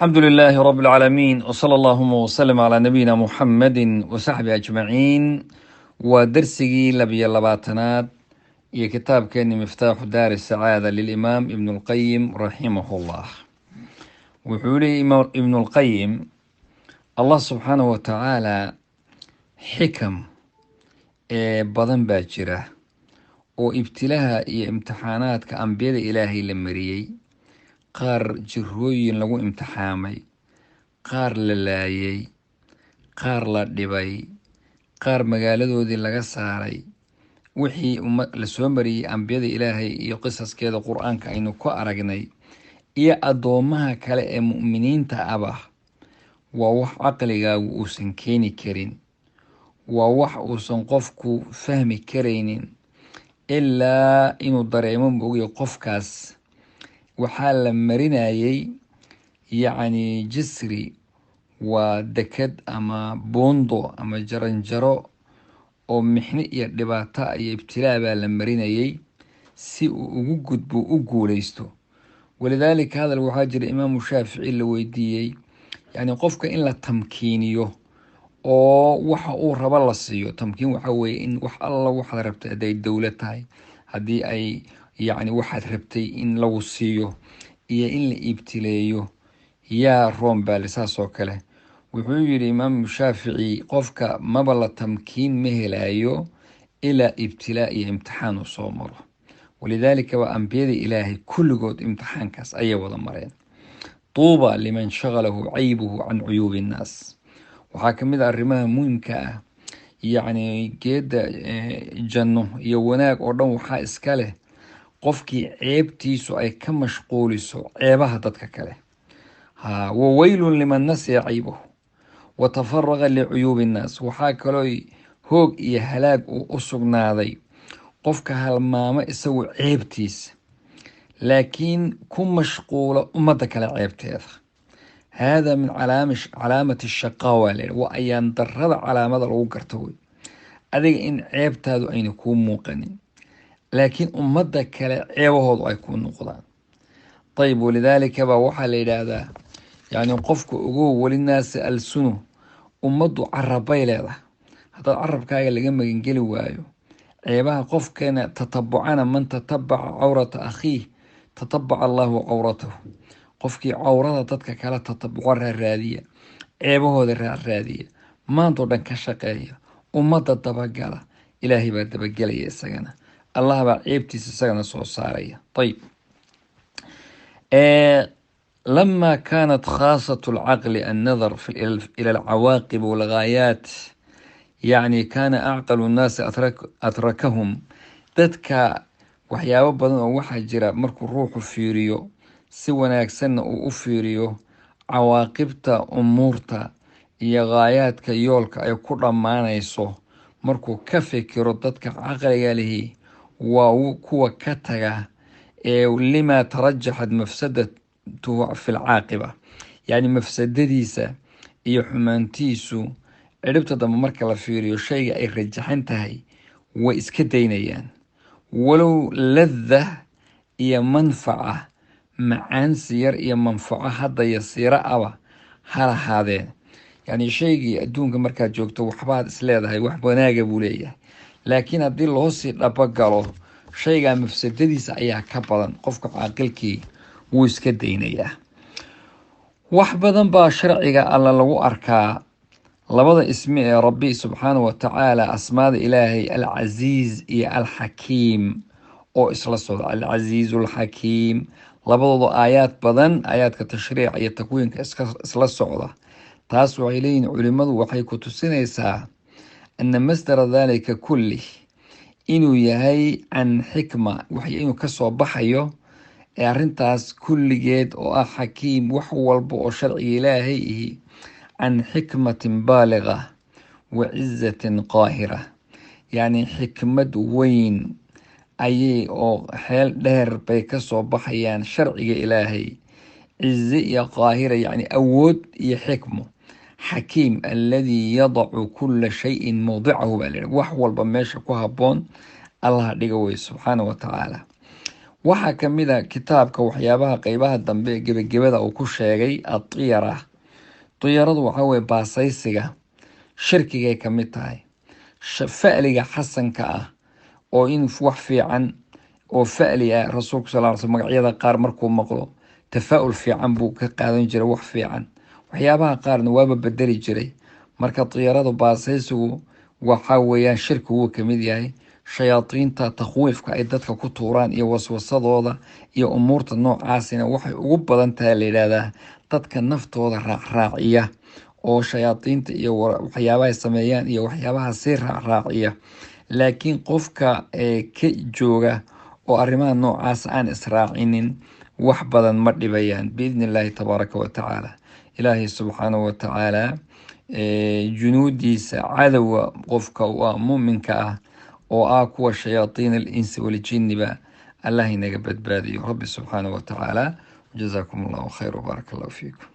الحمد لله رب العالمين وصلى اللهم وسلم على نبينا محمد وصحبه أجمعين ودرسي لبي اللباتنات هي كتاب كان مفتاح دار السعادة للإمام ابن القيم رحمه الله. وحولي ابن القيم الله سبحانه وتعالى حكم بدن باجرة وابتلاها امتحانات كأنبياء إلهي لمريي qaar jirooyin lagu imtixaamay, qaar la laayay, qaar la dhibay, qaar magaaladoodii laga saaray. wixii la soo mariyey ambiyada ilaahay iyo qisaskeeda qur-aanka aynu ku aragnay iyo addoomaha kale ee mu'miniinta aba waa wax caqligaagu uusan keeni karin, waa wax uusan qofku fahmi karaynin ilaa inuu dareemo moogiyo qofkaas waxaa la marinayay yacni jisri waa deked ama boondo ama jaranjaro oo mixni iyo dhibaato iyo ibtilaa baa la marinayay si uu ugu gudbo u guulaysto. walidaalika hadal waxaa jira imaamu shaafici la weydiiyey yacni qofka in la tamkiiniyo oo waxa uu rabo la siiyo. tamkiin waxaa weeye in wax alla waxaad rabtay hadday dowlad tahay, haddii ay yacni waxaad rabtay in lagu siiyo iyo in la ibtileeyo yaa room baale. saas oo kale wuxuu yidhi imaamu shaafici qofka maba la tamkiin ma helayo ilaa ibtilaa iyo imtixaan uu soo maro. walidaalika waa ambiyada ilaahay kulligood imtixaankaas ayay wada mareen. tuuba liman shagalahu caybuhu can cuyuubi innaas. waxaa ka mid a arrimaha muhimka ah yacni geedda janno iyo wanaag oo dhan waxaa iska leh qofkii ceebtiisu ay ka mashquuliso ceebaha dadka kale. waweylun liman nasiya caybahu watafaraqa licuyuubi innaas. waxaa kaloo hoog iyo halaag uu u sugnaaday qofka halmaamo isagu ceebtiisa laakiin ku mashquula ummadda kale ceebteeda. haadaa min calaamati shaqaawa leeha, waa ayaan darrada calaamada lagu garto wey. adiga in ceebtaadu ayna kuu muuqanin laakiin ummadda kale ceebahoodu ay kuu noqdaan. ayib, walidaalika baa waxaa la yidhaahdaa yacni qofka ogow walinaasi alsunu, ummaddu carabay leedahay. haddaad carabkaaga laga magangeli waayo ceebaha qofkeena tatabucana man tatabaca cawrata akhiih tatabaca allaahu cawratahu. qofkii cawrada dadka kala tatabuco raaraadiya, ceebahooda raaraadiya, maantoo dhan ka shaqeeya, ummadda dabagala, ilaahay baa dabagelaya isagana, allah baa ceebtiisa isagana soo saaraya. ayib, لما كانت خاصة العقل النظر إلى العواقب والغايات يعني كان أعقل الناس أتركهم. dadka waxyaabo badan oo waxaa jira markuu ruuxu fiiriyo si wanaagsanna uu u fiiriyo cawaaqibta umuurta iyo gaayaadka yoolka ay ku dhammaanayso, markuu ka fikiro dadka caqliga lihi waa kuwa ka taga lima tarajaxad mafsadatuhu fi lcaaqiba. yacni mafsadadiisa iyo xumaantiisu ciribta dambe marka la fiiriyo shayga ay rajaxan tahay way iska daynayaan, walow ladda iyo manfaca macaansi yar iyo manfaco hadda yasiiro aba ha lahaadeen. yacni shaygii adduunka markaad joogto waxbaad isleedahay wax wanaaga buu leeyahay, laakiin haddii loosii dhabagalo shaygaa mafsadadiisa ayaa ka badan, qofka caaqilkii wuu iska daynayaa. wax badan baa sharciga alla lagu arkaa labada ismi ee rabbi subxaanahu watacaala, asmaada ilaahay alcasiiz iyo alxakiim oo isla socda. alcasiiz alxakiim labadooda aayaad badan, aayaadka tashriica iyo takwiinka isla socda. taas waxay leeyihin culimmadu waxay ku tusinaysaa ana masdara daalika kullih inuu yahay can xikma, inuu kasoo baxayo ee arrintaas kulligeed oo ah xakiim, wax walba oo sharciga ilaahay ihi can xikmatin baaliga wa cizatin qaahira. yacni xikmad weyn ayay oo xeel dheer bay kasoo baxayaan sharciga ilaahay, cize iyo qaahira yacni awood iyo xikmo. xakiim alladii yadacu kula shayin mawdicahu baa layihi, wax walba meesha ku habboon allah dhiga wey subxaana wa tacaala. waxaa ka mid a kitaabka waxyaabaha qeybaha dambe ee gebagabada uu ku sheegay adiyara. diyaradu waxaa weye baasaysiga, shirkigay ka mid tahay. fa'liga xasanka ah oo in wax fiican oo fa'li ah, rasuulku sal ly slm magacyada qaar markuu maqlo tafaa'ul fiican buu ka qaadan jiray, wax fiican. waxyaabaha qaarna waaba bedeli jiray. marka diyaradu baasaysigu waxaa weeyaan shirki wuu ka mid yahay. shayaadiinta takhwiifka ay dadka ku tuuraan iyo waswasadooda iyo umuurta noocaasina waxay ugu badan tahay la yidhaahdaa dadka naftooda raacraaciya, oo shayaadiinta iyo waxyaabahay sameeyaan iyo waxyaabaha sii raacraaciya. laakiin qofka ka jooga oo arrimaha noocaas aan israacinin wax badan ma dhibayaan biidni illaahi tabaaraka wa tacaala. ilaahay subxaanahu wa tacaala junuudiisa cadowga qofka waa muuminka ah oo ah kuwa shayaadiin alinsi waljinniba allah inaga badbaadiyo. rabbi subxaanahu wa tacaala. jazaakum allahu khayr wbaaraka allahu fiikum.